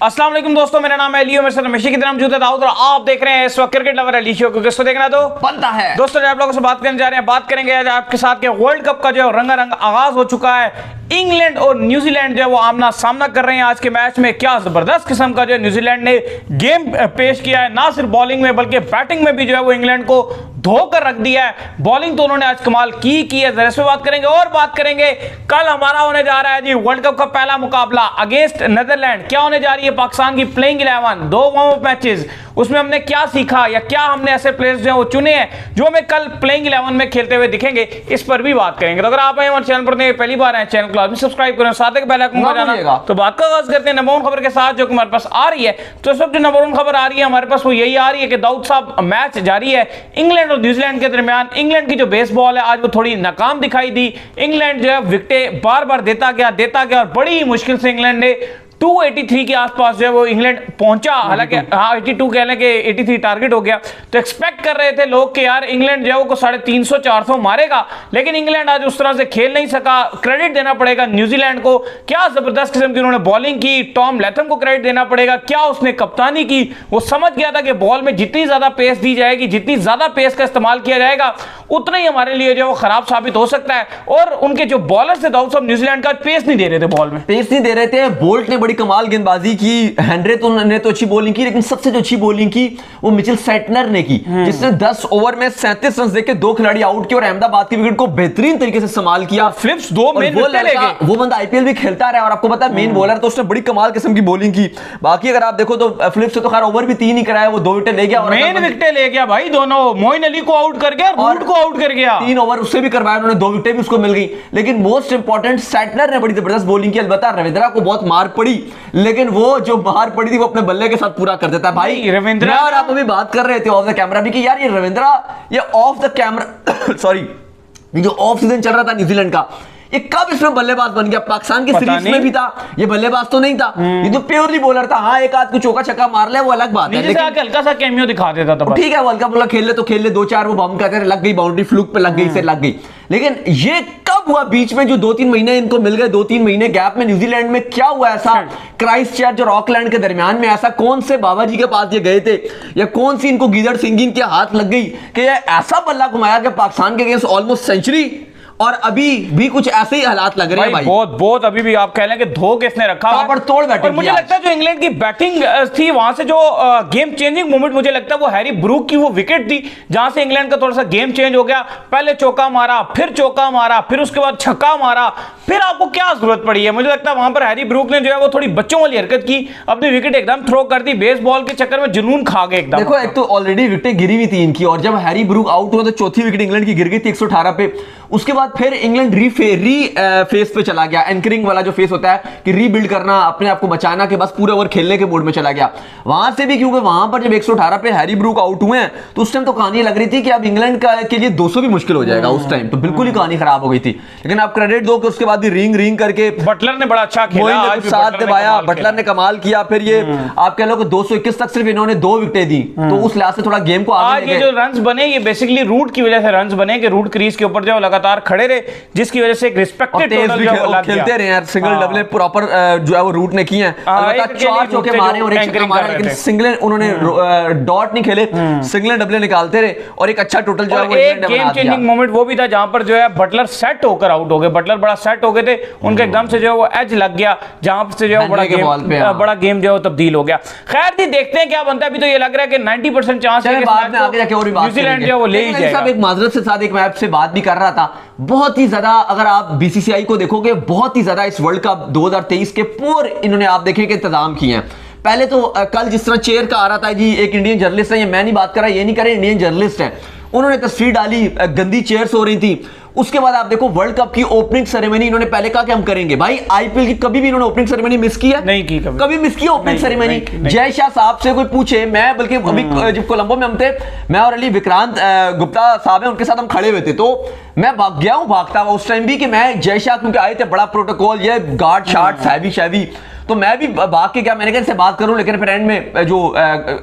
अस्सलाम वालेकुम दोस्तों, मेरा नाम है अली और मेरे साथ हमेशा की तरह मौजूद है दाऊद और आप देख रहे हैं इस वक्त क्रिकेट लवर अली शो को। किसको देखना तो बनता है दोस्तों, आप लोगों से बात करने जा रहे हैं। बात करेंगे आज आपके साथ के वर्ल्ड कप का जो रंगारंग आगाज हो चुका है। इंग्लैंड और न्यूजीलैंड जो है वो आमना सामना कर रहे हैं। आज के मैच में क्या जबरदस्त किस्म का जो है न्यूजीलैंड ने गेम पेश किया है, ना सिर्फ बॉलिंग में बल्कि बैटिंग में भी जो है वो इंग्लैंड को धोकर रख दिया है। बॉलिंग तो उन्होंने आज कमाल की है। जरा इस पे बात करेंगे और बात करेंगे कल हमारा होने जा रहा है जी वर्ल्ड कप का पहला मुकाबला अगेंस्ट नीदरलैंड। क्या होने जा रही है पाकिस्तान की प्लेइंग 11, 2 वार्म अप मैचेस, उसमें हमने क्या सीखा या क्या हमने ऐसे प्लेयर्स जो है वो चुने हैं जो हमें कल प्लेइंग 11 में खेलते हुए दिखेंगे, इस पर भी बात करेंगे। तो अगर आप हमारे चैनल पर पहली बार आए, चैनल को सब्सक्राइब करें, साथ ही बेल आइकन बजाना। तो बात का आगाज करते हैं नंबर 1 खबर के साथ जो हमारे पास आ रही है। तो इस वक्त जो नंबर 1 खबर आ रही है हमारे पास वो यही आ रही है कि दाऊद साहब मैच जारी है इंग्लैंड और न्यूजीलैंड के दरमियान। इंग्लैंड की जो बेसबॉल है आज वो थोड़ी नाकाम दिखाई दी। इंग्लैंड जो है विकेटें बार बार देता गया और बड़ी मुश्किल से इंग्लैंड ने 283 के आसपास जो है वो इंग्लैंड पहुंचा। हालांकि 82 कह लें कि 83 टारगेट हो गया। तो एक्सपेक्ट कर रहे थे लोग कि यार इंग्लैंड जो है वो 350 400 मारेगा, लेकिन इंग्लैंड आज उस तरह से खेल नहीं सका। क्रेडिट देना पड़ेगा न्यूजीलैंड को, क्या जबरदस्त किस्म की उन्होंने बॉलिंग की। टॉम लैथम को क्रेडिट देना पड़ेगा, क्या उसने कप्तानी की। वो समझ गया था कि बॉल में जितनी ज्यादा पेस दी जाएगी, जितनी ज्यादा पेस का इस्तेमाल किया जाएगा, उतना ही हमारे लिए जो है वो खराब साबित हो सकता है। और उनके जो बॉलर थे दाऊद साहब न्यूजीलैंड का पेस नहीं दे रहे थे, बॉल में पेस नहीं दे रहे थे। बोल्ट ने बड़ी कमाल गेंदबाजी की, हेनरी ने तो अच्छी बॉलिंग की, लेकिन सबसे जो अच्छी बॉलिंग की वो मिचेल सेटनर ने की, जिसने 10 ओवर में 37 रन देके 2 खिलाड़ी आउट किए और अहमदाबाद की विकेट को बेहतरीन तरीके से इस्तेमाल किया। फ्लिप्स 2 मेन विकेट ले गए। वो बंदा आईपीएल भी खेलता रहा और आपको पता है मेन बॉलर, तो उसने बड़ी कमाल किस्म की बॉलिंग की। बाकी अगर आप देखो तो फ्लिप्स से तो खैर ओवर भी 3 ही कराया, वो 2 विकेट ले गया और मेन विकेट ले गया भाई दोनों। मोइन अली को आउट कर गया और रूट को आउट कर गया। 3 ओवर उससे भी करवाया उन्होंने, 2 विकेट भी उसको मिल गई। लेकिन मोस्ट इंपॉर्टेंट सेटनर ने बड़ी जबरदस्त बॉलिंग की। अलबत्ता रविंद्रा को बहुत मार पड़ी, लेकिन वो जो बाहर पड़ी थी वो अपने बल्ले के साथ पूरा कर देता है भाई रविंद्रा। और आप अभी बात कर रहे थे ऑफ द कैमरा भी कि यार ये रविंद्रा, ये ऑफ द कैमरा सॉरी, ये जो ऑफ सीजन चल रहा था न्यूजीलैंड का, ये कब इसमें बल्लेबाज बन गया? पाकिस्तान की सीरीज में भी था, ये बल्लेबाज तो नहीं था, ये तो प्योरली बॉलर था। हाँ, एक आध को चौका छक्का मार ले वो अलग बात है, लेकिन हल्का सा कैमियो दिखा देता था। ठीक है, वर्ल्ड कप खेल ले तो खेल ले, 2-4 वो बम कहते हैं लग गई, बाउंड्री फ्लूक पे लग गई, से लग गई। लेकिन ये कब हुआ? बीच में जो 2-3 महीने इनको मिल गए, 2-3 महीने गैप में न्यूजीलैंड में क्या हुआ ऐसा? क्राइस्टचर्च और ऑकलैंड के दरमियान में ऐसा कौन से बाबा जी के पास ये गए थे, या कौन सी इनको गीदड़ सिंह इनके हाथ लग गई कि ये ऐसा बल्ला घुमाया कि पाकिस्तान के अगेंस्ट ऑलमोस्ट सेंचुरी, और अभी भी कुछ ऐसे ही हालात लग रहे हैं भाई। बहुत अभी भी आप कह लें कि धो के इसने रखा है। तोड़ बैटिंग। और मुझे लगता है जो इंग्लैंड की बैटिंग थी वहां से जो गेम चेंजिंग मोमेंट मुझे लगता है वो हैरी ब्रूक की वो विकेट थी, जहां से इंग्लैंड का थोड़ा सा गेम चेंज हो गया। पहले चौका मारा, फिर चौका मारा, फिर उसके बाद छक्का मारा, फिर आपको क्या जरूरत पड़ी है? मुझे लगता है वहां पर हैरी ब्रूक ने जो है वो थोड़ी बच्चों वाली हरकत की, अपनी विकेट एकदम थ्रो कर दी। बेसबॉल के चक्कर में जुनून खा गए एकदम। देखो, एक तो ऑलरेडी विकेट गिरी हुई थी इनकी, और जब हैरी ब्रूक आउट हुआ तो चौथी विकेट इंग्लैंड की गिर गई थी 118 पे। उसके बाद फिर इंग्लैंड फेस पे चला गया, एंकरिंग वाला जो फेस होता है कि रीबिल्ड करना, अपने आप को बचाना, के बस पूरे ओवर खेलने के मोड में चला गया। वहां से भी क्योंकि वहां पर जब 118 पे हैरी ब्रूक आउट हुए हैं तो उस टाइम तो कहानी लग रही थी कि अब इंग्लैंड के लिए 200 भी मुश्किल हो जाएगा। उस टाइम तो बिल्कुल ही कहानी खराब हो गई थी। लेकिन आप क्रेडिट दो कि उसके बाद भी रिंग करके बटलर ने बड़ा अच्छा खेला, आज साथ निभाया, बटलर ने कमाल किया। फिर ये आप कह लो कि 221 तक सिर्फ इन्होंने 2 विकेटें दी, तो उस लिहाज से थोड़ा गेम को आगे ये जो रन्स बने ये बेसिकली रूट की वजह से रन्स बने कि रूट क्रीज के ऊपर जो लगातार खड़े रहे, जिसकी वजह से एक रिस्पेक्टेड टोटल जो है खेलते रहे यार। सिंगल डबल प्रॉपर जो है वो रूट ने किए हैं। अलबत्ता 4 चौके मारे और 1 छक्का मारा, लेकिन सिंगल उन्होंने डॉट नहीं खेले, सिंगल डबल निकालते रहे और एक अच्छा टोटल जो है वो एक गेम चेंजिंग मोमेंट वो भी था जहां पर जो है बटलर सेट होकर आउट हो गए। बटलर बड़ा सेट हो गए थे, उनके एकदम से जो है वो एज लग गया, जहां से जो है बड़ा गेम जो है तब्दील हो गया। खैर जी, देखते हैं क्या बनता है। अभी तो ये लग रहा है कि 90% चांस है कि न्यूजीलैंड जो है वो ले ही जाएगा। एक माजरत से साथ एक मैं आपसे बात भी कर रहा था, बहुत ही ज्यादा अगर आप बीसीसीआई को देखोगे, बहुत ही ज्यादा इस वर्ल्ड कप 2023 के पूरे इन्होंने आप देखें कि इंतजाम किए हैं। पहले तो कल जिस तरह चेयर का आ रहा था जी, एक इंडियन जर्नलिस्ट है, ये मैं नहीं बात कर रहा, ये नहीं कर रहे, इंडियन जर्नलिस्ट है, उन्होंने तस्वीर डाली, गंदी चेयर्स हो रही थी। उसके बाद आप देखो वर्ल्ड कप की ओपनिंग सेरेमनी इन्होंने पहले कहा कि हम करेंगे। भाई आईपीएल की कभी भी इन्होंने ओपनिंग सेरेमनी मिस की है? नहीं की, कभी मिस की ओपनिंग सेरेमनी? जय शाह साहब से कोई पूछे, मैं बल्कि अभी जब कोलंबो में हम थे, मैं और अली विक्रांत गुप्ता साहब है, उनके साथ हम खड़े हुए थे, तो मैं भाग गया हूं, भागता हुआ उस टाइम भी कि मैं जय शाह क्योंकि आए थे, बड़ा प्रोटोकॉल, ये गार्ड शार्ट हैवी, तो मैं भी भाग के, क्या मैंने कहा इनसे बात करूं, लेकिन फिर एंड में जो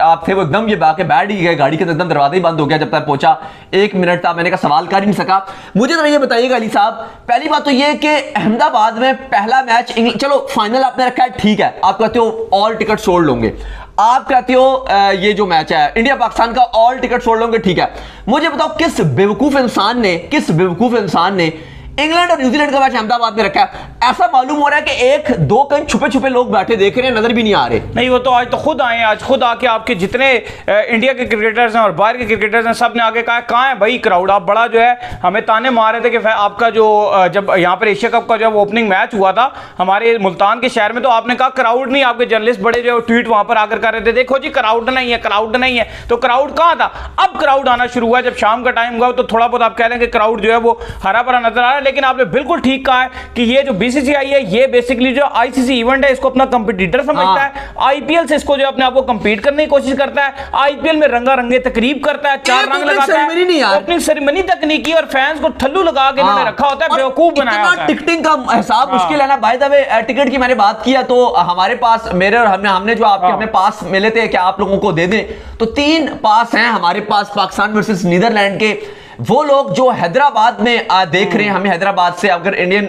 आप थे वो एकदम ये भाग के बैठ ही गए, गाड़ी के एकदम दरवाजा ही बंद हो गया जब तक पहुंचा। 1 मिनट था, मैंने कहा सवाल कर ही नहीं सका। मुझे तो ये बताइएगा अली साहब, पहली बात तो ये कि अहमदाबाद में पहला मैच इंग्लैंड, चलो फाइनल आपने रखा है, ठीक है, आप कहते हो ऑल टिकट सोल्ड होंगे, आप कहते हो ये जो मैच है इंडिया पाकिस्तान का ऑल टिकट सोल्ड होंगे, ठीक है। मुझे बताओ किस बेवकूफ इंसान ने इंग्लैंड और न्यूजीलैंड का मैच अहमदाबाद में रखा है? ऐसा मालूम हो रहा है कि 1-2 कहीं छुपे छुपे लोग बैठे देख रहे हैं, नजर भी नहीं आ रहे। नहीं, वो तो आज तो खुद आए हैं, आज खुद आके आपके जितने इंडिया के क्रिकेटर्स हैं और बाहर के क्रिकेटर्स हैं, सब ने आके कहा कहाँ है भाई क्राउड? आप बड़ा जो है हमें ताने मार रहे थे कि आपका जो जब यहाँ पर एशिया कप का जब ओपनिंग मैच हुआ था हमारे मुल्तान के शहर में, तो आपने कहा क्राउड नहीं, आपके जर्नलिस्ट बड़े जो ट्वीट वहां पर आकर कर रहे थे, देखो जी क्राउड नहीं है, क्राउड नहीं है। तो क्राउड कहाँ था? अब क्राउड आना शुरू हुआ, जब शाम का टाइम हुआ तो थोड़ा बहुत आप कह रहे हैं कि क्राउड जो है वो हरा भरा नजर आ रहा है। लेकिन आपने बिल्कुल ठीक कहा है कि ये जो बीसीसीआई है, ये बेसिकली जो आईसीसी इवेंट है इसको अपना कंपटीटर समझता है, आईपीएल से इसको जो अपने आप को कंपीट करने की कोशिश करता है, आईपीएल में रंगारंगे तकरीब करता है, 4 रंग लगाता है, ओपनिंग सेरेमनी तक नहीं की और फैंस को ठल्लू लगा के इन्होंने रखा होता है, बेवकूफ बनाया होता है। टिकटिंग का हिसाब मुश्किल है ना। बाय द वे टिकट की मैंने बात किया तो हमारे पास, मेरे और हमने जो आपके अपने पास मिले थे कि आप लोगों को दे दें, तो 3 पास हैं हमारे पास पाकिस्तान वर्सेस नीदरलैंड के। वो लोग जो हैदराबाद में देख रहे हैं, हमें हैदराबाद से, अगर इंडियन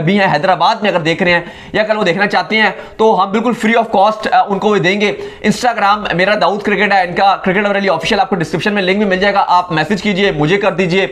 भी हैं हैदराबाद में अगर देख रहे हैं या कल वो देखना चाहते हैं, तो हम बिल्कुल फ्री ऑफ कॉस्ट उनको वो देंगे। इंस्टाग्राम मेरा दाऊद क्रिकेट है, इनका क्रिकेट अली ऑफिशियल, आपको डिस्क्रिप्शन में लिंक भी मिल जाएगा, आप मैसेज कीजिए, मुझे कर दीजिए,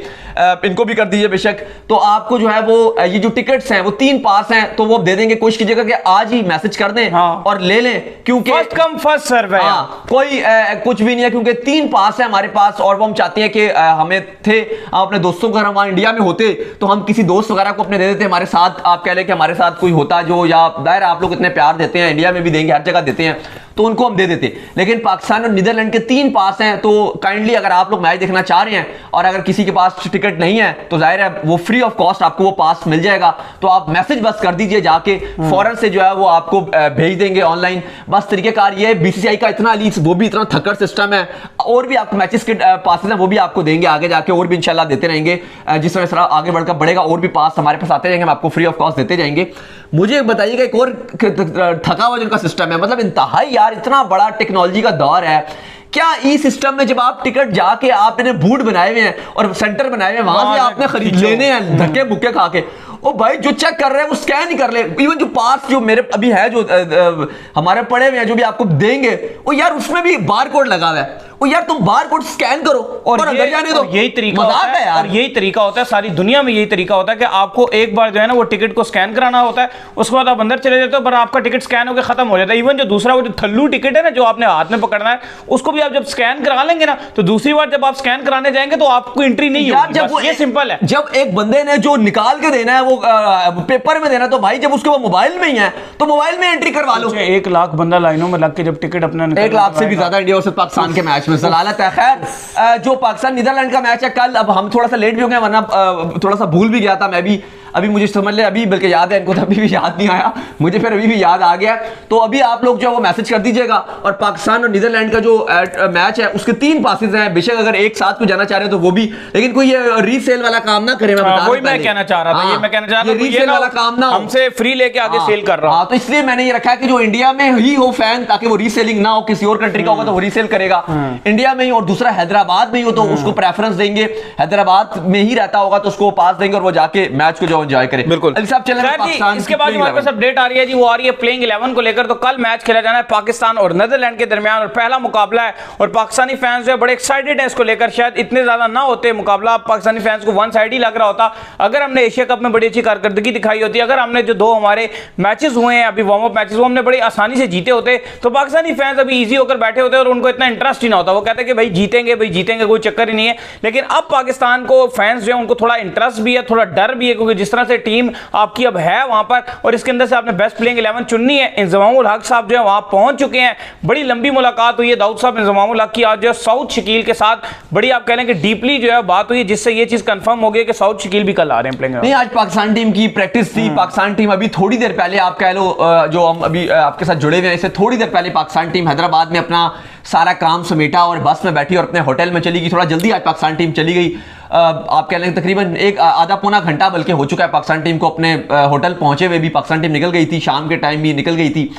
इनको भी कर दीजिए बेशक। तो आपको जो है वो ये जो टिकट्स हैं वो 3 पास हैं, तो वो दे देंगे। कोशिश कीजिएगा कि आज ही मैसेज कर दें और ले लें, क्योंकि फर्स्ट कम फर्स्ट सर्व है, कोई कुछ भी नहीं है, क्योंकि 3 पास है हमारे पास और वो हम चाहते हैं कि हमें थे अपने दोस्तों को, अगर हम वहां इंडिया में होते तो हम किसी दोस्त वगैरह को अपने दे देते हमारे साथ। आप कह लें कि हमारे साथ कोई होता जो, या दायर आप लोग इतने प्यार देते हैं, इंडिया में भी देंगे, हर जगह देते हैं, तो उनको हम दे देते। लेकिन पाकिस्तान और नीदरलैंड के 3 पास हैं, तो काइंडली अगर आप लोग मैच देखना चाह रहे हैं और अगर किसी के पास टिकट नहीं है तो जाहिर है वो फ्री ऑफ कॉस्ट आपको वो पास मिल जाएगा। तो आप मैसेज बस कर दीजिए जाके, फौरन से जो है वो आपको भेज देंगे ऑनलाइन। बस तरीकेकार ये है, बीसीसीआई का इतना अलीज, वो भी इतना थक्कड़ सिस्टम है, और भी आपको मैचेस के पासेस हैं वो भी आपको देंगे आगे जाके, और भी इंशाल्लाह देते रहेंगे। जिस तरह आगे बढ़कर बढ़ेगा और भी पास हमारे पास आते रहेंगे, हम आपको फ्री ऑफ कॉस्ट देते जाएंगे। मुझे बताइएगा एक और थका हुआ जिनका सिस्टम है, मतलब इंतहाई यार, इतना बड़ा टेक्नोलॉजी का दौर है, क्या ई सिस्टम में जब आप टिकट जाके आपने बूट बनाए हुए हैं और सेंटर बनाए हुए हैं, वहां से आपने खरीद लेने हैं धक्के मुक्के खा के, ओ भाई जो चेक कर रहे हैं वो स्कैन ही कर ले। इवन जो पास जो मेरे अभी है, जो हमारे पड़े हुए हैं, जो भी आपको देंगे, वो यार उसमें भी बार कोड लगा हुआ है, वो यार तुम बार कोड स्कैन करो और अंदर जाने दो। यही तरीका होता है यार, यही तरीका होता है, सारी दुनिया में यही तरीका होता है कि आपको एक बार जो है ना वो टिकट को स्कैन कराना होता है, उसके बाद आप अंदर चले जाते हो, पर आपका टिकट स्कैन होकर खत्म हो जाता है। इवन जो दूसरा वो जो थल्लू टिकट है ना, जो आपने हाथ में पकड़ना है, उसको भी आप जब स्कैन करा लेंगे ना, तो दूसरी बार जब आप स्कैन कराने जाएंगे तो आपको एंट्री नहीं होगी। ये सिंपल है। जब एक बंदे ने जो निकाल के देना है वो पेपर में देना, तो भाई जब उसके वो मोबाइल में ही है तो मोबाइल में एंट्री करवा लो। 1 लाख बंदा लाइनों में लग के जब टिकट अपना 1 लाख से भी ज्यादा इंडिया और पाकिस्तान के मैच में जलालत है। खैर जो पाकिस्तान नीदरलैंड का मैच है कल, अब हम थोड़ा सा लेट भी हो गए, वरना थोड़ा सा भूल भी गया था मैं भी, अभी मुझे समझ ले अभी बल्कि याद है, इनको तो अभी भी याद नहीं आया, मुझे फिर अभी भी याद आ गया। तो अभी आप लोग जो है वो मैसेज कर दीजिएगा। और पाकिस्तान और नीदरलैंड का जो मैच है उसके 3 पासेस हैं, बेशक अगर एक साथ को जाना चाह रहे हो तो वो भी, लेकिन कोई ये रीसेल वाला काम ना करे। मैं कहना चाह रहा था, मैं कहना चाह रहा था रीसेल वाला काम ना, हमसे फ्री लेके आगे सेल कर रहा हूं। तो इसलिए मैंने ये रखा है कि जो इंडिया में ही हो फैन, ताकि वो रीसेलिंग ना हो, किसी और कंट्री का होगा तो वो रीसेल करेगा इंडिया में ही, और दूसरा हैदराबाद में ही हो तो उसको प्रेफरेंस देंगे, हैदराबाद में ही रहता होगा तो उसको पास देंगे और वो जाके मैच को जो एंजॉय करे। बिल्कुल। इसके बाद हमारे पास अपडेट आ रही है जी, वो आ रही है प्लेइंग 11 को लेकर। तो कल मैच खेला जाना है पाकिस्तान और नीदरलैंड के दरमियान, और पहला मुकाबला है, और पाकिस्तानी फैंस जो है बड़े एक्साइटेड है इसको लेकर। शायद इतने ज्यादा ना होते, मुकाबला पाकिस्तानी फैंस को वन साइड ही लग रहा होता। अगर हमने एशिया कप में बड़ी अच्छी कारकर्दगी दिखाई होती, अगर हमने जो 2 हमारे मैचेस हुए हैं अभी वार्म अप मैचेस, वो हमने बड़ी आसानी से जीते होते, तो पाकिस्तानी फैंस अभी इजी होकर बैठे होते और उनको इतना इंटरेस्ट ही ना होता। वो कहते कि भाई जीतेंगे, भाई जीतेंगे, कोई चक्कर ही नहीं है। लेकिन अब पाकिस्तान को फैंस जो है उनको थोड़ा इंटरेस्ट भी है, थोड़ा डर भी है, क्योंकि जिस तरह से टीम आपकी अब है वहां पर, और इसके अंदर से आपने बेस्ट प्लेइंग 11 चुननी है। इंजमामुल हक साहब जो है वहां पहुंच चुके हैं, बड़ी लंबी मुलाकात हुई है दाऊद साहब इंजमामुल हक की आज जो साउथ शकील के साथ, बड़ी आप कह लें कि डीपली जो है बात हुई, जिससे ये चीज कंफर्म हो गई कि साउथ शकील भी कल आ रहे हैं प्लेइंग। नहीं, आज पाकिस्तान टीम की प्रैक्टिस थी। पाकिस्तान टीम अभी थोड़ी देर पहले, आप कह लो जो हम अभी आपके साथ जुड़े हुए हैं, इससे थोड़ी देर पहले पाकिस्तान टीम हैदराबाद में अपना सारा काम समेटा और बस में बैठी और अपने होटल में चली गई। थोड़ा जल्दी आज पाकिस्तान टीम चली गई। आप कह लेंगे तकरीबन एक आधा पौना घंटा बल्कि हो चुका है पाकिस्तान टीम को अपने होटल पहुंचे हुए भी। पाकिस्तान टीम निकल गई थी, शाम के टाइम भी निकल गई थी।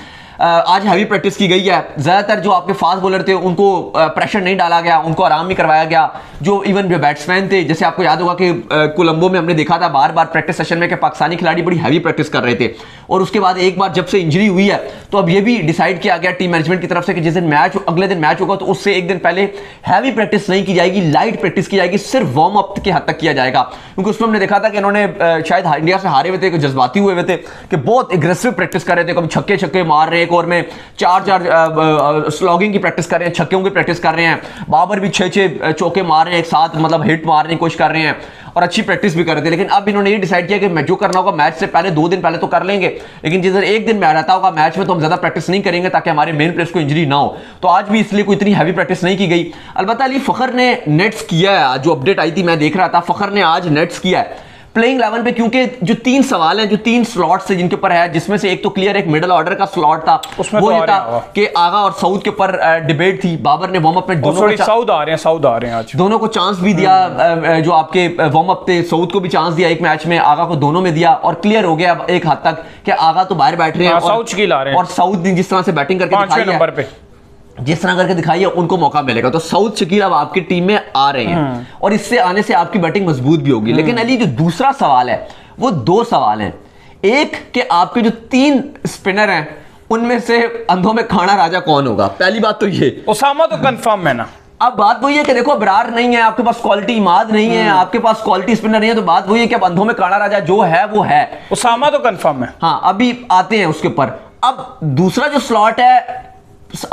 आज हैवी प्रैक्टिस की गई है। ज़्यादातर जो आपके फास्ट बॉलर थे उनको प्रेशर नहीं डाला गया, उनको आराम भी करवाया गया। जो इवन जो बैट्समैन थे, जैसे आपको याद होगा कि कोलंबो में हमने देखा था बार बार प्रैक्टिस सेशन में कि पाकिस्तानी खिलाड़ी बड़ी हैवी प्रैक्टिस कर रहे थे। और उसके बाद एक बार जब से इंजरी हुई है तो अब ये भी डिसाइड किया गया टीम मैनेजमेंट की तरफ से कि जिस दिन मैच अगले दिन मैच होगा तो उससे एक दिन पहले हैवी प्रैक्टिस नहीं की जाएगी, लाइट प्रैक्टिस की जाएगी, सिर्फ वार्म अप के हद तक किया जाएगा। क्योंकि उसमें हमने देखा था कि इन्होंने शायद इंडिया से हारे हुए थे, जज्बाती हुए थे कि बहुत एग्रेसिव प्रैक्टिस कर रहे थे, कभी छक्के छक्के मार रहे हैं, एक ओवर में चार स्लॉगिंग की प्रैक्टिस कर रहे हैं, छक्कों की प्रैक्टिस कर रहे हैं। बाबर भी 6-6 चौके मार रहे हैं एक साथ, मतलब हिट मारने की कोशिश कर रहे हैं और अच्छी प्रैक्टिस भी कर रहे थे। लेकिन अब इन्होंने ये डिसाइड किया कि मैं जो करना होगा मैच से पहले 2 दिन पहले तो कर लेंगे, लेकिन जिस दिन एक दिन रहता होगा मैच में तो हम ज्यादा प्रैक्टिस नहीं करेंगे ताकि हमारे मेन प्लेयर्स को इंजरी ना हो। तो आज भी इसलिए कोई इतनी हैवी प्रैक्टिस नहीं की गई। अलबत्ता अली फखर ने नेट्स किया है, जो अपडेट आई थी मैं देख रहा था, फखर ने आज नेट्स किया है प्लेइंग 11 पे, क्योंकि जो 3 सवाल हैं, जो 3 स्लॉट्स है जिनके ऊपर है, जिसमें से एक तो क्लियर एक मिडिल ऑर्डर का स्लॉट था, उसमें वो तो ये था कि आगा और सऊद के ऊपर डिबेट थी। बाबर ने वार्म अप में सऊद आ रहे हैं आज, दोनों को चांस भी दिया, जो आपके वार्म अप थे सऊद को भी चांस दिया एक मैच में, आगा को दोनों में दिया और क्लियर हो गया एक हद तक कि आगा तो बाहर बैठ रहे हैं और सऊद जिस तरह से बैटिंग करके 5वें नंबर पे जिस तरह करके दिखाई है उनको मौका मिलेगा। तो सऊद शकील अब आपकी टीम में आ रहे हैं और इससे आने से आपकी बैटिंग मजबूत भी होगी। लेकिन अली जो दूसरा सवाल है वो 2 सवाल हैं। एक कि आपके जो 3 स्पिनर हैं उनमें से अंधों में खाना राजा कौन होगा। पहली बात तो ये, उसामा तो कंफर्म है ना। अब बात वही है कि देखो बरार नहीं है, आपके पास क्वालिटी इमाद नहीं है, आपके पास क्वालिटी स्पिनर नहीं है, तो बात वही है कि अब अंधों में काड़ा राजा जो है वो है। उसामा तो कंफर्म है। हाँ, अभी आते हैं उसके ऊपर। अब दूसरा जो स्लॉट है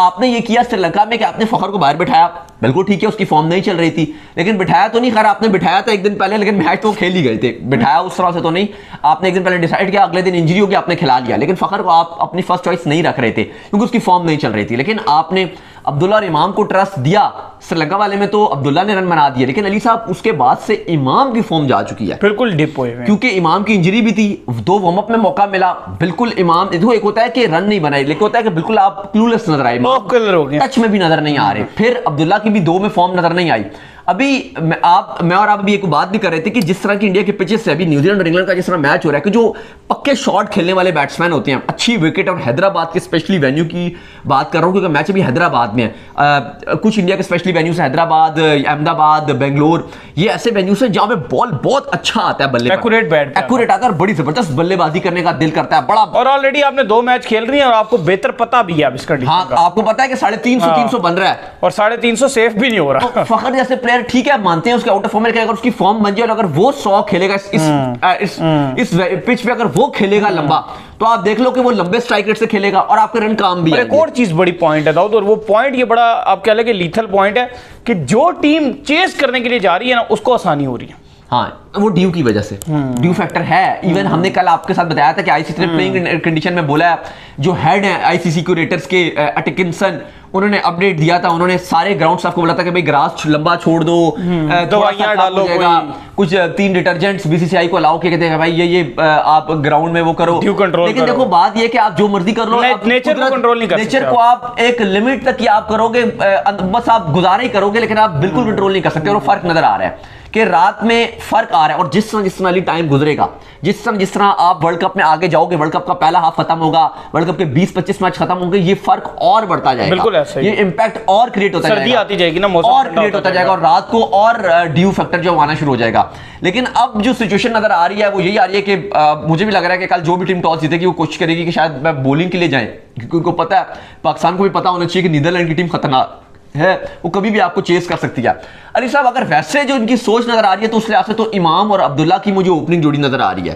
आपने ये किया श्रीलंका में कि आपने फखर को बाहर बिठाया, बिल्कुल ठीक है, उसकी फॉर्म नहीं चल रही थी, लेकिन बिठाया तो नहीं, खैर आपने बिठाया था एक दिन पहले, लेकिन मैच तो खेल ही गए थे, बिठाया उस तरह से तो नहीं। आपने एक दिन पहले डिसाइड किया, अगले दिन इंजरी हो गई, आपने खिला लिया, लेकिन फखर को आप अपनी फर्स्ट चॉइस नहीं रख रहे थे क्योंकि उसकी फॉर्म नहीं चल रही थी। लेकिन आपने अब्दुल्ला और इमाम को ट्रस्ट दिया। श्रीलंका वाले में तो अब्दुल्ला ने रन बना दिए, लेकिन अली साहब उसके बाद से इमाम की फॉर्म जा चुकी है, बिल्कुल डिप हुए, क्योंकि इमाम की इंजरी भी थी, 2 वार्म अप में मौका मिला, बिल्कुल इमाम देखो, एक होता है कि रन नहीं बनाए, लेकिन होता है कि बिल्कुल आप क्लूलेस नजर आए, टच में भी नजर नहीं आ रहे। फिर अब्दुल्ला की भी 2 में फॉर्म नजर नहीं आई। अभी मैं और आप अभी एक बात भी कर रहे थे कि जिस तरह की इंडिया के पिचेस से अभी न्यूजीलैंड और इंग्लैंड का जिस तरह मैच हो रहा है कि जो पक्के शॉट खेलने वाले बैट्समैन होते हैं, अच्छी विकेट, और हैदराबाद के स्पेशली वेन्यू की बात कर रहा हूं क्योंकि मैच अभी हैदराबाद में है। कुछ इंडिया के स्पेशली वेन्यूज हैदराबाद, अहमदाबाद, बेंगलोर, ये ऐसे वेन्यूज हैं जहां पे बॉल बहुत अच्छा आता है, बल्ले एक्यूरेट आता है, बड़ी जबरदस्त बल्लेबाजी करने का दिल करता है बड़ा। और ऑलरेडी आपने 2 मैच खेल रही है और आपको बेहतर पता भी है इसका। हाँ, आपको पता है कि 350 बन रहा है और 350 सेफ भी नहीं हो रहा। तो फखर जैसे प्लेयर ठीक है, मानते हैं उसके आउट ऑफ फॉर्म में, अगर उसकी फॉर्म बन जाए और अगर वो 100 खेलेगा इस पिच पे, अगर वो खेलेगा लंबा, तो आप देख लो कि वो लंबे स्ट्राइक रेट से खेलेगा और आपके रन काम भी। एक और चीज बड़ी पॉइंट है दाऊद, और वो पॉइंट ये बड़ा आप कह लें लीथल पॉइंट है कि जो टीम चेस करने के लिए जा रही है ना उसको आसानी हो रही है। हाँ, वो ड्यू की वजह से, ड्यू फैक्टर है। इवन हमने कल आपके साथ बताया था कि आईसीसी ने प्लेइंग कंडीशन में बोला है, जो हेड है आईसीसी क्यूरेटर्स के अटकिंसन, उन्होंने अपडेट दिया था, उन्होंने सारे ग्राउंड स्टाफ को बोला था कि भाई ग्रास लंबा छोड़ दो, दवाइयां डालो, कुछ 3 डिटर्जेंट्स बीसीसीआई को अलाउ कहते हैं भाई ये आप ग्राउंड में वो करो, ड्यू कंट्रोल। लेकिन देखो बात ये कि आप जो मर्जी कर लो, नेचर को कंट्रोल नहीं कर सकते। नेचर को आप एक लिमिट तक ही आप करोगे, बस आप गुजारा ही करोगे, लेकिन आप बिल्कुल कंट्रोल नहीं कर सकते। और फर्क नजर आ रहा है कि रात में फर्क आ रहा है, और जिस तरह टाइम गुजरेगा, जिस तरह आप वर्ल्ड कप में आगे जाओगे, वर्ल्ड कप का पहला हाफ खत्म होगा, वर्ल्ड कप के 20-25 मैच खत्म होंगे, ये फर्क और बढ़ता जाएगा, बिल्कुल ऐसा ही, ये इंपैक्ट और क्रिएट होता जाएगा, सर्दी आती जाएगी ना, मौसम और क्रिएट होता जाएगा, और रात को और ड्यू फैक्टर जो आना शुरू हो जाएगा। लेकिन अब जो सिचुएशन नजर आ रही है वो यही आ रही है कि मुझे भी लग रहा है कि कल जो भी टीम टॉस जीतेगी वो कोशिश करेगी कि शायद मैं बॉलिंग के लिए जाए, क्योंकि उनको पता है, पाकिस्तान को भी पता होना चाहिए कि नीदरलैंड की टीम खतरनाक है, वो कभी भी आपको चेस कर सकती है। अली साहब, अगर वैसे जो इनकी सोच नजर आ रही है तो उस लिहाज से तो इमाम और अब्दुल्ला की मुझे ओपनिंग जोड़ी नजर आ रही है,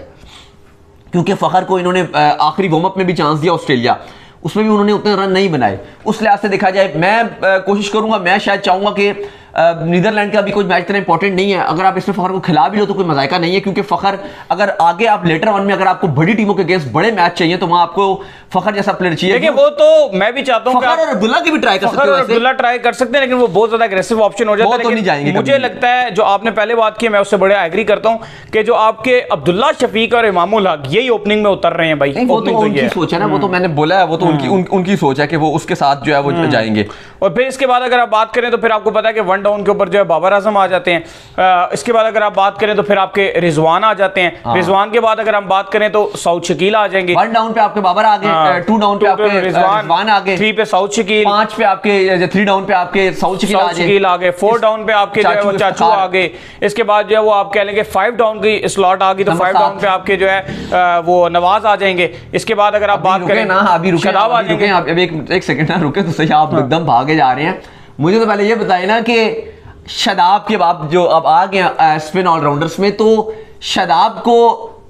क्योंकि फखर को इन्होंने आखिरी वार्म अप में भी चांस दिया ऑस्ट्रेलिया, उसमें भी उन्होंने उतने रन नहीं बनाए। उस लिहाज से देखा जाए, मैं कोशिश करूंगा, मैं शायद चाहूंगा कि नीदरलैंड का भी कोई मैच इतना इंपॉर्टेंट नहीं है, अगर आप इसमें फखर को खिला भी लो तो कोई मजायका नहीं है, क्योंकि फखर अगर आगे आप लेटर वन में अगर आपको बड़ी टीमों के अगेंस्ट बड़े मैच चाहिए तो वहां आपको फखर जैसा प्लेयर चाहिए। देखिए वो तो मैं भी चाहता हूं, फखर और अब्दुल्ला की भी ट्राई कर सकते हो, अब्दुल्ला ट्राई कर सकते हैं, लेकिन वो बहुत ज्यादा एग्रेसिव ऑप्शन हो जाता है, तो नहीं जाएंगे। मुझे लगता है जो आपने पहले बात की, मैं उससे बड़े एग्री करता हूं कि जो आपके अब्दुल्ला शफीक और इमामुल हक यही ओपनिंग में उतर रहे हैं भाई। वो तो उनकी सोच है ना, वो तो मैंने बोला है, वो तो उनकी सोच है कि वो उसके साथ जो है वो जाएंगे। और फिर इसके बाद अगर आप बात करें तो फिर आपको पता है कि डाउन के ऊपर जो है बाबर आजम आ जाते हैं। इसके बाद अगर आप बात करें तो फिर आपके रिजवान आ जाते हैं। रिजवान के बाद अगर हम बात करें तो साउथ शकील आ जाएंगे। 1 डाउन पे आपके बाबर आ गए, 2 डाउन पे आपके रिजवान आ गए, 3 पे साउथ शकील, 5 पे आपके 3 डाउन पे आपके साउथ शकील आ गए, 4 डाउन पे आपके जो है वो चाचू आ गए। इसके बाद जो है वो आप कह लेंगे 5 डाउन की स्लॉट आ गई तो 5 डाउन पे आपके जो है वो नवाज आ जाएंगे। इसके बाद अगर आप बात करें ना, अभी रुके, अभी एक सेकंड ना रुके तो सही, आप एकदम भागे जा रहे हैं। मुझे तो पहले ये बताइए ना कि शादाब के बाद जो अब आ गए स्पिन ऑलराउंडर्स में, तो शादाब को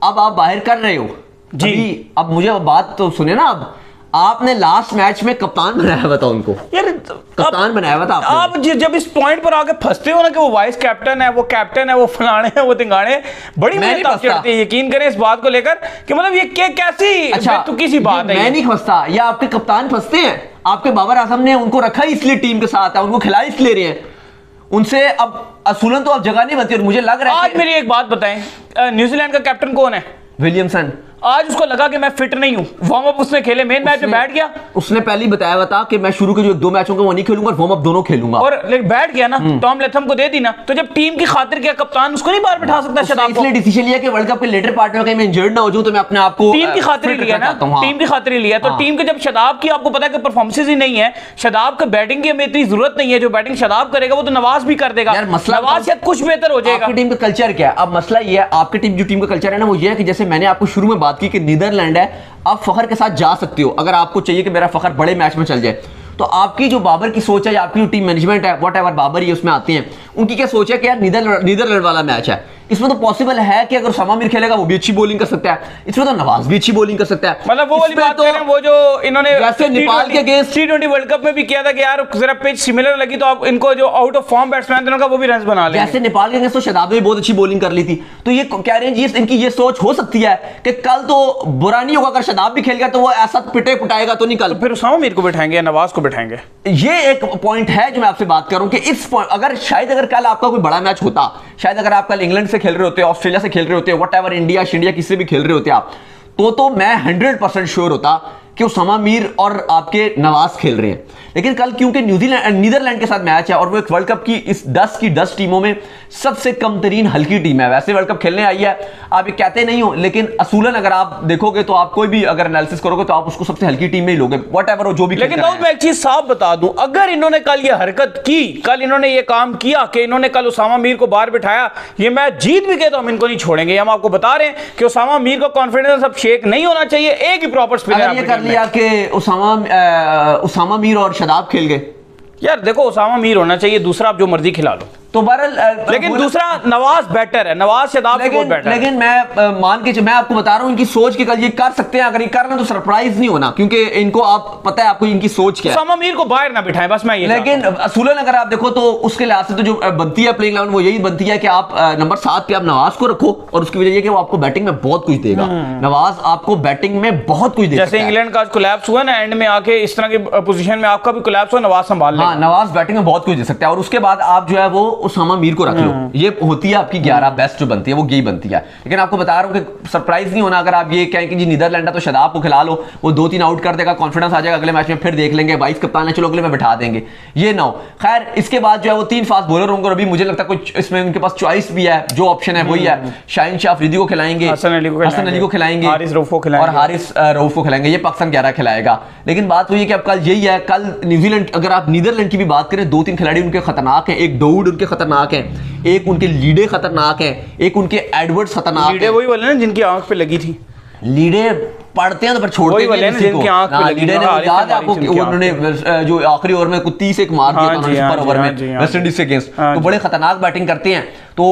अब आप बाहर कर रहे हो जी। अब मुझे बात तो सुने ना, अब आपने लास्ट मैच में कप्तान बनाया, बताओ उनको यार, कप्तान बनाया था आप जब इस पॉइंट पर आके फंसते हो ना कि वो वाइस कैप्टन है, वो कैप्टन है, वो फलाने है, वो तिंगाड़े, बड़ी मेहनत चढ़ती है। यकीन करें इस बात को लेकर कि मतलब ये कैसी बेतुकी सी बात है। मैं नहीं फंसता, या आपके कप्तान फंसते हैं। आपके बाबर आजम ने उनको रखा इसलिए टीम के साथ है, उनको खिला इसलिए रहे हैं, उनसे अब असूलन तो अब जगह नहीं बनती। और मुझे लग रहा है, आज मेरी एक बात बताएं, न्यूजीलैंड का कैप्टन कौन है? विलियमसन। आज उसको लगा कि मैं फिट नहीं हूं, वार्म अप उसने खेले, मेन मैच में बैठ गया। उसने पहले ही बताया था कि मैं शुरू के जो 2 मैचों को वो नहीं खेलूंगा, वार्म अप दोनों खेलूंगा, और बैठ गया ना, टॉम लेथम को दे दी ना। तो जब टीम की खातिर क्या कप्तान उसको नहीं बाहर बिठा सकता? शादाब को इसलिए डिसीजन लिया कि वर्ल्ड कप के लेटर पार्ट में कहीं मैं इंजर्ड ना हो जाऊं, तो मैं अपने आप को टीम की खातिर लिया ना, टीम की खातिर लिया। तो टीम के जब शादाब की आपको पता है कि परफॉर्मेंस ही नहीं है, शादाब का बैटिंग की हमें इतनी जरूरत नहीं है, जो बैटिंग शादाब करेगा वो तो नवाज भी कर देगा। नवाज शायद कुछ बेहतर हो जाएगा। आपकी टीम का कल्चर क्या है? अब मसला ये है, आपकी टीम जो टीम का कल्चर है ना, वो ये है कि जैसे मैंने आपको शुरू में बात की कि नीदरलैंड है, आप फखर के साथ जा सकते हो अगर आपको चाहिए कि मेरा फखर बड़े मैच में चल जाए। तो आपकी जो बाबर की सोच है, या आपकी जो टीम मैनेजमेंट है, व्हाटएवर बाबर ही उसमें आते हैं, उनकी क्या सोच है कि यार नीदरलैंड वाला मैच है, इसमें तो पॉसिबल है कि अगर उसामा मीर खेलेगा वो भी अच्छी बॉलिंग कर सकता है, इसमें तो नवाज भी अच्छी बॉलिंग कर सकता है। मतलब वो वाली बात करें, वो जो इन्होंने जैसे नेपाल के अगेंस्ट T20 वर्ल्ड कप में भी किया था कि यार जरा पिच सिमिलर लगी तो आप इनको जो आउट ऑफ फॉर्म बैट्समैन थे वो भी रन बना लेंगे। जैसे नेपाल के अगेंस्ट तो शादाब ने बहुत अच्छी बॉलिंग कर ली थी। तो ये कह रहे हैं जी, इनकी ये सोच हो सकती है कि कल तो बुरा नहीं होगा, अगर शादाब भी खेल गया तो वो ऐसा पिटे पुटाएगा तो नहीं कल, तो फिर उसामा मीर को बैठाएंगे या नवाज को बैठाएंगे। ये एक पॉइंट है जो मैं आपसे बात कर रहा हूं कि इस पॉइंट अगर कल आपका कोई बड़ा मैच होता, शायद अगर आप कल इंग्लैंड से खेल रहे होते, ऑस्ट्रेलिया से खेल रहे होते, व्हाटएवर, इंडिया किसी से भी खेल रहे होते आप, तो मैं 100% श्योर होता कि उसामा मीर और आपके नवाज खेल रहे हैं। लेकिन कल क्योंकि नीदरलैंड के साथ मैच है और वो एक वर्ल्ड कप की इस 10 टीमों में सबसे कम तरीन हल्की टीम है, वैसे वर्ल्ड कप खेलने आई है, आप ये कहते नहीं हो, लेकिन असूलन अगर आप देखोगे तो आप कोई भी अगर एनालिसिस करोगे तो आप उसको सबसे हल्की टीम में ही लोगे, व्हाटएवर जो भी। लेकिन दाऊद मैं एक चीज साफ बता दूं, अगर इन्होंने कल ये हरकत की, कल इन्होंने ये काम किया कि इन्होंने कल उसामा मीर को बाहर बिठाया, ये मैच जीत भी गए तो हम इनको नहीं छोड़ेंगे। हम आपको बता रहे हैं कि उसामा मीर का कॉन्फिडेंस अब शेक नहीं होना चाहिए, एक ही प्रॉपर स्पिनर ये कर लिया कि उसामा मीर और शादाब खेल गए। यार देखो, उसामा मीर होना चाहिए, दूसरा आप जो मर्जी खिला लो, तो बहरहाल लेकिन दूसरा नवाज बेटर है, नवाज शादाब से बहुत बेटर है। लेकिन मैं आपको बता रहा हूं इनकी सोच के कल ये कर सकते हैं, अगर ये करना तो सरप्राइज नहीं होना, क्योंकि इनको आप पता है आपको इनकी सोच क्या है। उसामा मीर को बाहर ना बिठाएं, बस मैं ये। लेकिन असूलन अगर आप देखो तो उसके लिहाज से तो जो बनती है प्लेइंग 11 वो यही बनती है कि आप नंबर 7 पे आप नवाज को रखो, और उसकी वजह ये कि वो आपको बैटिंग में बहुत कुछ देगा। नवाज आपको बैटिंग में बहुत कुछ देगा। जैसे इंग्लैंड का आज कोलैप्स हुआ ना, एंड में आके इस तरह की पोजीशन में आपका भी कोलैप्स हुआ, नवाज संभाल लेगा। हाँ, नवाज बैटिंग में बहुत कुछ दे सकता है, और उसके बाद आप जो है वो उसामा मीर को रख लो। ये होती है आपकी 11 बेस्ट जो बनती है, वो यही बनती है। लेकिन आपको बता रहा हूं कि सरप्राइज नहीं होना अगर आप ये कहें कि जी नीदरलैंड है तो शादाब को खिला लो, वो 2-3 आउट कर देगा, कॉन्फिडेंस आ जाएगा, अगले मैच में फिर देख लेंगे, 22 कप्तान है, चलो अगले में बैठा देंगे, ये ना हो। खैर, इसके बाद जो है वो 3 फास्ट बॉलर होंगे, और अभी मुझे लगता है कुछ इसमें उनके पास चॉइस भी है, जो ऑप्शन है वही है, शाहीन शाह अफरीदी को खिलाएंगे, हसन अली को खिलाएंगे, हारिस रऊफ को खिलाएंगे, और हारिस रऊफ को खिलाएंगे। ये पाकिस्तान 11 खिलाएगा। लेकिन बात वही है कि अब कल यही है, कल न्यूजीलैंड, अगर आप नीदरलैंड की भी बात करें, 2-3 खिलाड़ी उनके खतरनाक हैं, एक डाउड उनके खतरनाक हैं, एक उनके लीडे खतरनाक हैं, एक उनके एडवर्ड्स खतरनाक हैं। लीडे वही वाले ना जिनकी आंख पे लगी थी, लीडे पढ़ते हैं तो फिर छोड़ते नहीं किसी को। लीडे ने याद है आपको कि उन्होंने जो आखिरी ओवर में 30 एक मार दिया था सुपर ओवर में वेस्ट इंडीज के अगेंस्ट, तो बड़े खतरनाक बैटिंग करते हैं। तो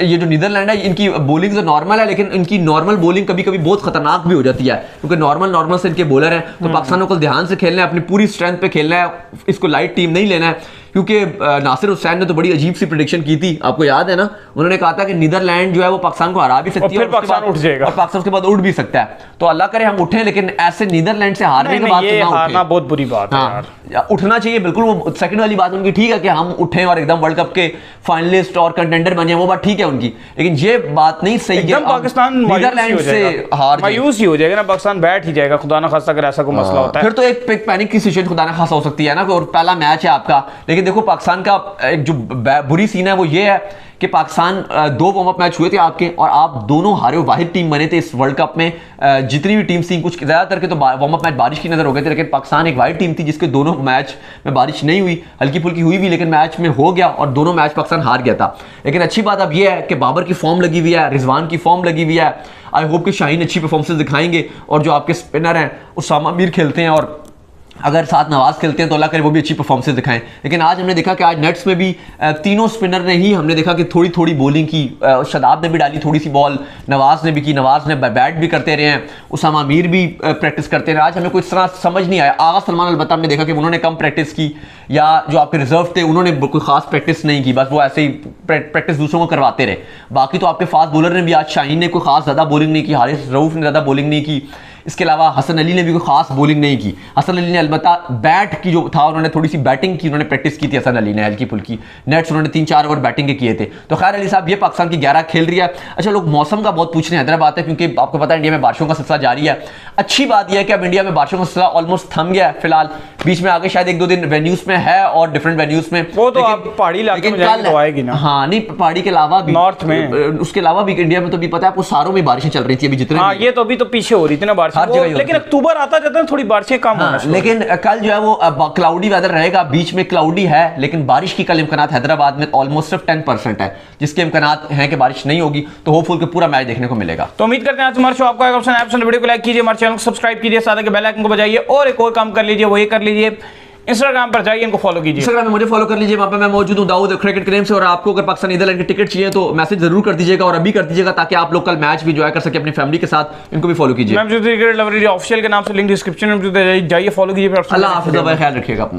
ये जो नीदरलैंड है, इनकी बॉलिंग तो नॉर्मल है, लेकिन इनकी नॉर्मल बॉलिंग कभी कभी बहुत खतरनाक भी हो जाती है, क्योंकि नॉर्मल से इनके बॉलर हैं। तो पाकिस्तान को ध्यान से खेलना है, अपनी पूरी स्ट्रेंथ पे खेलना है, इसको लाइट टीम नहीं लेना है। क्योंकि नासिर हुसैन ने तो बड़ी अजीब सी प्रेडिक्शन की थी, आपको याद है ना, उन्होंने कहा था कि नीदरलैंड जो है वो पाकिस्तान को हरा भी सकती है, पाकिस्तान उठ जाएगा, और पाकिस्तान उसके बाद उठ भी सकता है। तो अल्लाह करे हम उठे, लेकिन ऐसे नीदरलैंड से हारने के बाद हारना बहुत बुरी बात है यार। उठना चाहिए बिल्कुल, वो सेकंड वाली बात उनकी ठीक है कि हम उठें और एकदम वर्ल्ड कप के फाइनलिस्ट और कंटेंडर बने, वो बात ठीक है उनकी, लेकिन ये बात नहीं सही है। पाकिस्तान नीदरलैंड से हार मायूस ही हो जाएगा ना, पाकिस्तान बैठ ही जाएगा, खुदा ना खास्ता अगर ऐसा कोई मसला होता है, फिर तो एक पैनिक की सिचुएशन खुदा ना खासा हो सकती है ना, और पहला मैच है आपका। लेकिन लेकिन देखो पाकिस्तान का एक जो बुरी सीन है वो ये है कि पाकिस्तान 2 वार्म अप मैच हुए थे आपके और आप दोनों हारे हो। वाहिद टीम बने थे इस वर्ल्ड कप में, जितनी भी टीम्स थी कुछ ज़्यादातर के तो वार्म अप मैच बारिश की नजर हो गए थे, लेकिन पाकिस्तान एक वाहिद टीम थी जिसके दोनों मैच में बारिश नहीं हुई, हल्की फुल्की हुई भी लेकिन मैच में हो गया और दोनों मैच पाकिस्तान हार गया था। लेकिन अच्छी बात अब यह है कि बाबर की फॉर्म लगी हुई है, रिजवान की फॉर्म लगी हुई है। आई होप कि शाहीन अच्छी परफॉर्मेंस दिखाएंगे और जो आपके स्पिनर हैं उसामा मीर खेलते हैं और अगर साथ नवाज खेलते हैं तो अल्लाह करे वो भी अच्छी परफॉर्मेंस दिखाएं। लेकिन आज हमने देखा कि आज नेट्स में भी तीनों स्पिनर ने ही हमने देखा कि थोड़ी थोड़ी बॉलिंग की, शादाब ने भी डाली थोड़ी सी बॉल, नवाज ने भी की, नवाज ने बैट भी करते रहे हैं, उसामा मीर भी प्रैक्टिस करते रहे। आज हमें कोई इस तरह समझ नहीं आया। आगा सलमान अलबत्ता हमने देखा कि उन्होंने कम प्रैक्टिस की या जो आपके रिजर्व थे उन्होंने कोई खास प्रैक्टिस नहीं की, बस वो ऐसे ही प्रैक्टिस दूसरों को करवाते रहे। बाकी तो आपके फास्ट बॉलर ने भी आज, शाहीन ने कोई खास ज़्यादा बॉलिंग नहीं की, हारिस रऊफ ने ज़्यादा बॉलिंग नहीं की, इसके अलावा हसन अली ने भी कोई खास बॉलिंग नहीं की। हसन अली ने अलबत्ता बैट की जो था उन्होंने थोड़ी सी बैटिंग की, उन्होंने प्रैक्टिस की थी हसन अली ने हल्की फुल्की, नेट्स उन्होंने 3-4 ओवर बैटिंग के किए थे। तो खैर अली साहब ये पाकिस्तान की 11 खेल रही है। अच्छा लोग मौसम का बहुत पूछ रहे हैं, हैदराबाद है क्योंकि आपको पता है इंडिया में बारिशों का सिलसिला जारी है। अच्छी बात यह है कि अब इंडिया में बारिशों का सिलसिला ऑलमोस्ट थम गया है फिलहाल, बीच में आगे शायद 1-2 दिन वेन्यूज में है और डिफरेंट वेन्यूज में, वो तो आप पहाड़ी इलाके में जाएंगे तो आएगी ना। हाँ नहीं पहाड़ी के अलावा भी नॉर्थ में, उसके अलावा भी इंडिया में तो भी पता है आपको सारों में बारिशें चल रही थी अभी जितने। हाँ ये तो अभी तो पीछे हो रही थी ना बारिश, लेकिन अक्टूबर आता जाता है थोड़ी बारिशें कम होना शुरू। लेकिन कल जो है वो क्लाउडी वेदर रहेगा, बीच में क्लाउडी है लेकिन बारिश की कल इम्कानात हैदराबाद में ऑलमोस्ट सिर्फ 10% है, जिसके इम्कानात हैं कि बारिश नहीं होगी। तो होपफुल कि पूरा मैच देखने को मिलेगा। तो उम्मीद करते हैं आज हमारे शो आपको आएगा। वीडियो को लाइक कीजिए, हमारे चैनल को सब्सक्राइब कीजिए, साथ ही बेल आइकन को बजाइए और एक और काम कर लीजिए, वो ये कर लीजिए इंस्टाग्राम पर जाइए, इनको फॉलो कीजिए। इंस्टाग्राम में मुझे फॉलो कर लीजिए, वहां पे मैं मौजूद हूं दाऊद क्रिकेट क्लेम से। और आपको अगर पाकिस्तान नीदरलैंड की टिकट चाहिए तो मैसेज जरूर कर दीजिएगा और अभी कर दीजिएगा ताकि आप लोग कल मैच भी एंजॉय कर सके अपनी फैमिली के साथ। इनको भी फॉलो कीजिए, क्रिकेट लवर ऑफिशियल के नाम से लिंक डिस्क्रिप्शन में जाइए, फॉलो कीजिए। अल्लाह हाफिज़, ख्याल रखिएगा अपना।